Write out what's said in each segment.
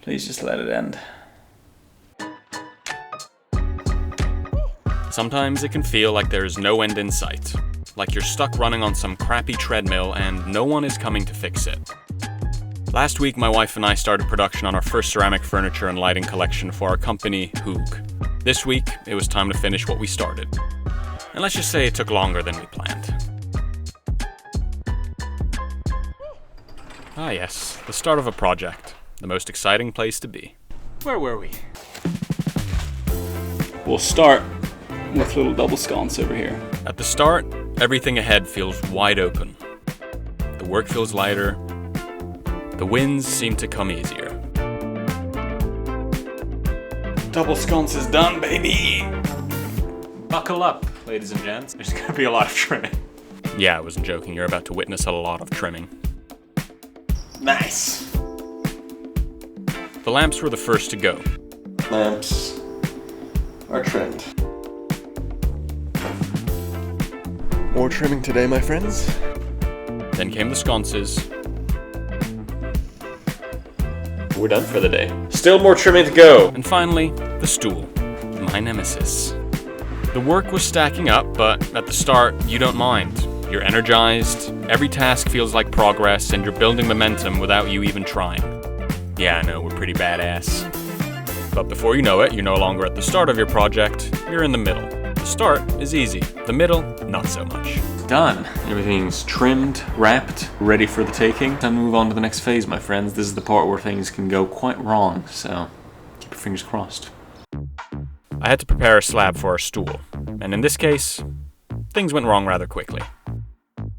Please just let it end. Sometimes it can feel like there is no end in sight, like you're stuck running on some crappy treadmill and no one is coming to fix it. Last week, my wife and I started production on our first ceramic furniture and lighting collection for our company, Hoog. This week, it was time to finish what we started. And let's just say it took longer than we planned. Ah yes, the start of a project. The most exciting place to be. Where were we? We'll start with little double sconce over here. At the start, everything ahead feels wide open. The work feels lighter. The wins seem to come easier. Double sconce is done, baby! Buckle up, ladies and gents. There's gonna be a lot of trimming. Yeah, I wasn't joking. You're about to witness a lot of trimming. Nice! The lamps were the first to go. Lamps are trimmed. More trimming today, my friends. Then came the sconces. We're done for the day. Still more trimming to go. And finally, the stool. My nemesis. The work was stacking up, but at the start, you don't mind. You're energized, every task feels like progress, and you're building momentum without you even trying. Yeah, I know, we're pretty badass. But before you know it, you're no longer at the start of your project, you're in the middle. The start is easy, the middle, not so much. Done. Everything's trimmed, wrapped, ready for the taking. Time to move on to the next phase, my friends. This is the part where things can go quite wrong, so keep your fingers crossed. I had to prepare a slab for our stool, and in this case, things went wrong rather quickly.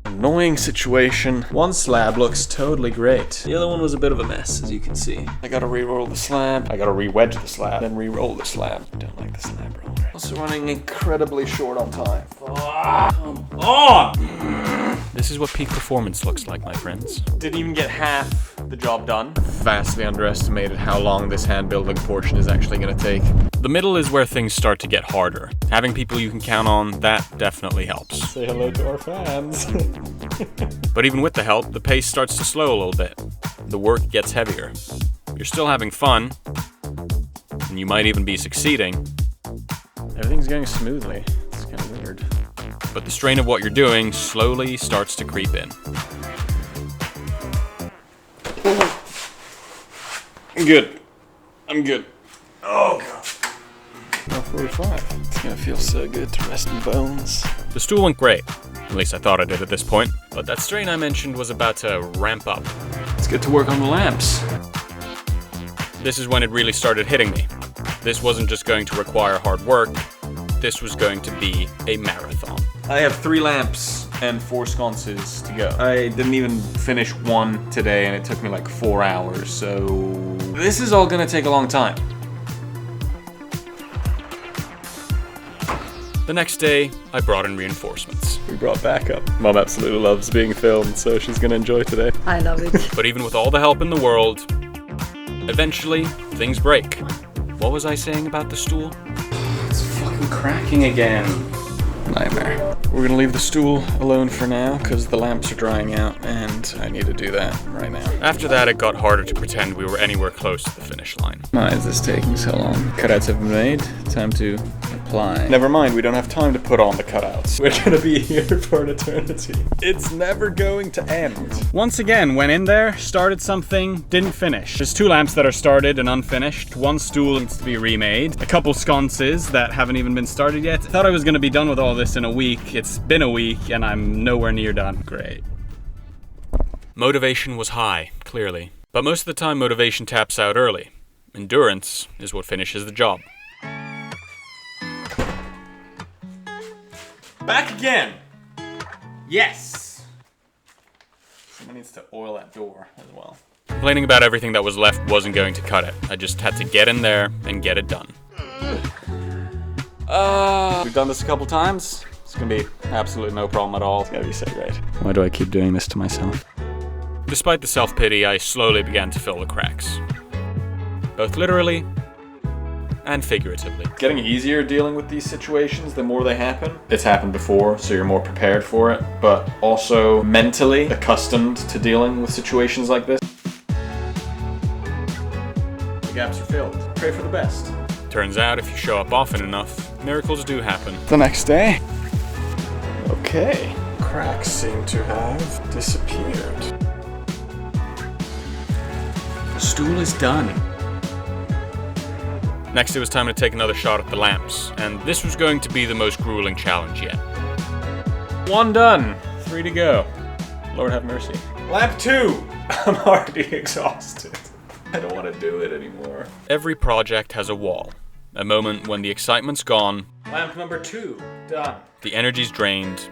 Annoying situation. One slab looks totally great. The other one was a bit of a mess, as you can see. I gotta re-roll the slab. I gotta re-wedge the slab, then re-roll the slab. I don't like the slab roller. Also running incredibly short on time. Come on! This is what peak performance looks like, my friends. Didn't even get half the job done. Vastly underestimated how long this hand building portion is actually gonna take. The middle is where things start to get harder. Having people you can count on, that definitely helps. Say hello to our fans. But even with the help, the pace starts to slow a little bit. The work gets heavier. You're still having fun, and you might even be succeeding. Everything's going smoothly. It's kind of weird. But the strain of what you're doing slowly starts to creep in. I'm good. I'm good. Oh, God. 45. It's gonna feel so good to rest in bones. The stool went great. At least I thought I did at this point. But that strain I mentioned was about to ramp up. Let's get to work on the lamps. This is when it really started hitting me. This wasn't just going to require hard work. This was going to be a marathon. I have 3 lamps and 4 sconces to go. I didn't even finish one today and it took me like 4 hours, so this is all gonna take a long time. The next day, I brought in reinforcements. We brought backup. Mom absolutely loves being filmed, so she's gonna enjoy today. I love it. But even with all the help in the world, eventually, things break. What was I saying about the stool? It's fucking cracking again. Nightmare. We're gonna leave the stool alone for now, because the lamps are drying out, and I need to do that right now. After that, it got harder to pretend we were anywhere close to the finish line. Why is this taking so long? Cutouts have been made. Time to apply. Never mind, we don't have time to put on the cutouts. We're gonna be here for an eternity. It's never going to end. Once again, went in there, started something, didn't finish. There's 2 lamps that are started and unfinished. 1 stool needs to be remade. A couple sconces that haven't even been started yet. Thought I was gonna be done with all this in a week. It's been a week and I'm nowhere near done. Great. Motivation was high, clearly. But most of the time, motivation taps out early. Endurance is what finishes the job. Back again! Yes! Someone needs to oil that door as well. Complaining about everything that was left wasn't going to cut it. I just had to get in there and get it done. We've done this a couple times. It's gonna be absolutely no problem at all. It's gonna be so great. Why do I keep doing this to myself? Despite the self-pity, I slowly began to fill the cracks. Both literally and figuratively. It's getting easier dealing with these situations the more they happen. It's happened before, so you're more prepared for it, but also mentally accustomed to dealing with situations like this. the gaps are filled. Pray for the best. Turns out if you show up often enough, miracles do happen. The next day. Okay. Cracks seem to have disappeared. The stool is done. Next, it was time to take another shot at the lamps, and this was going to be the most grueling challenge yet. 1 done. 3 to go. Lord have mercy. Lamp 2. I'm already exhausted. I don't want to do it anymore. Every project has a wall. A moment when the excitement's gone. Lamp number 2. Done. The energy's drained.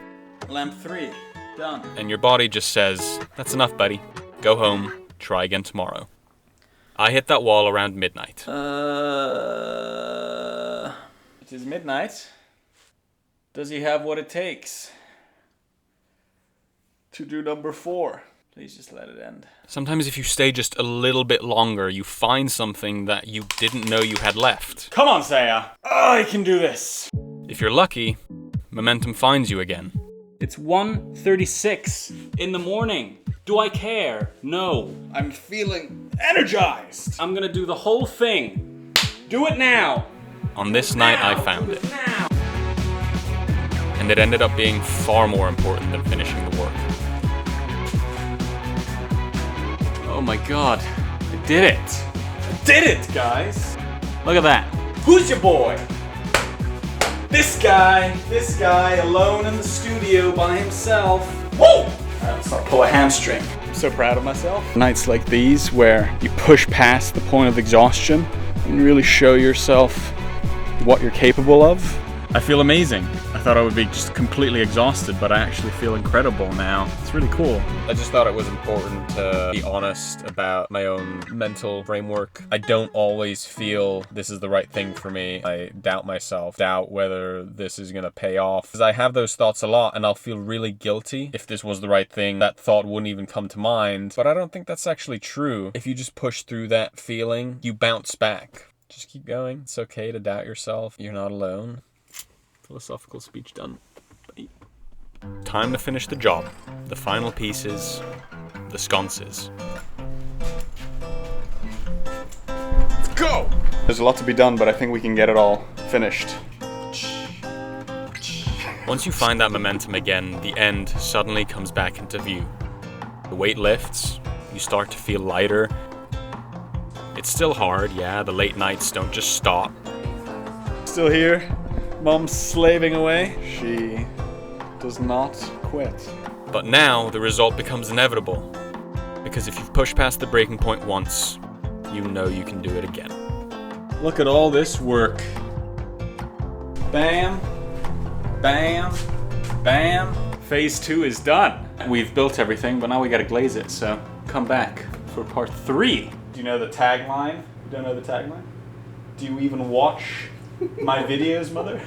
Lamp 3. Done. And your body just says, that's enough, buddy. Go home. Try again tomorrow. I hit that wall around midnight. It is midnight. Does he have what it takes to do number 4? Please just let it end. Sometimes if you stay just a little bit longer, you find something that you didn't know you had left. Come on, Saya. I can do this. If you're lucky, momentum finds you again. It's 1:36 in the morning. Do I care? No. I'm feeling energized. I'm gonna do the whole thing. Do it now. On this night, I found it. Now. And it ended up being far more important than finishing the work. Oh my god. I did it. I did it, guys. Look at that. Who's your boy? This guy alone in the studio by himself. Whoa! Let's not pull a hamstring. I'm so proud of myself. Nights like these where you push past the point of exhaustion and really show yourself what you're capable of. I feel amazing. I thought I would be just completely exhausted, but I actually feel incredible now. It's really cool. I just thought it was important to be honest about my own mental framework. I don't always feel this is the right thing for me. I doubt myself, doubt whether this is gonna pay off. Because I have those thoughts a lot and I'll feel really guilty if this was the right thing. That thought wouldn't even come to mind. But I don't think that's actually true. If you just push through that feeling, you bounce back. Just keep going. It's okay to doubt yourself. You're not alone. Philosophical speech done. Bye. Time to finish the job. The final pieces, the sconces. Let's go! There's a lot to be done, but I think we can get it all finished. Once you find that momentum again, the end suddenly comes back into view. The weight lifts, you start to feel lighter. It's still hard, yeah, the late nights don't just stop. Still here. Mom's slaving away. She does not quit. But now the result becomes inevitable. Because if you've pushed past the breaking point once, you know you can do it again. Look at all this work. Bam, bam, bam. Phase 2 is done. We've built everything, but now we gotta glaze it, so come back for part 3. Do you know the tagline? You don't know the tagline? Do you even watch my videos, mother?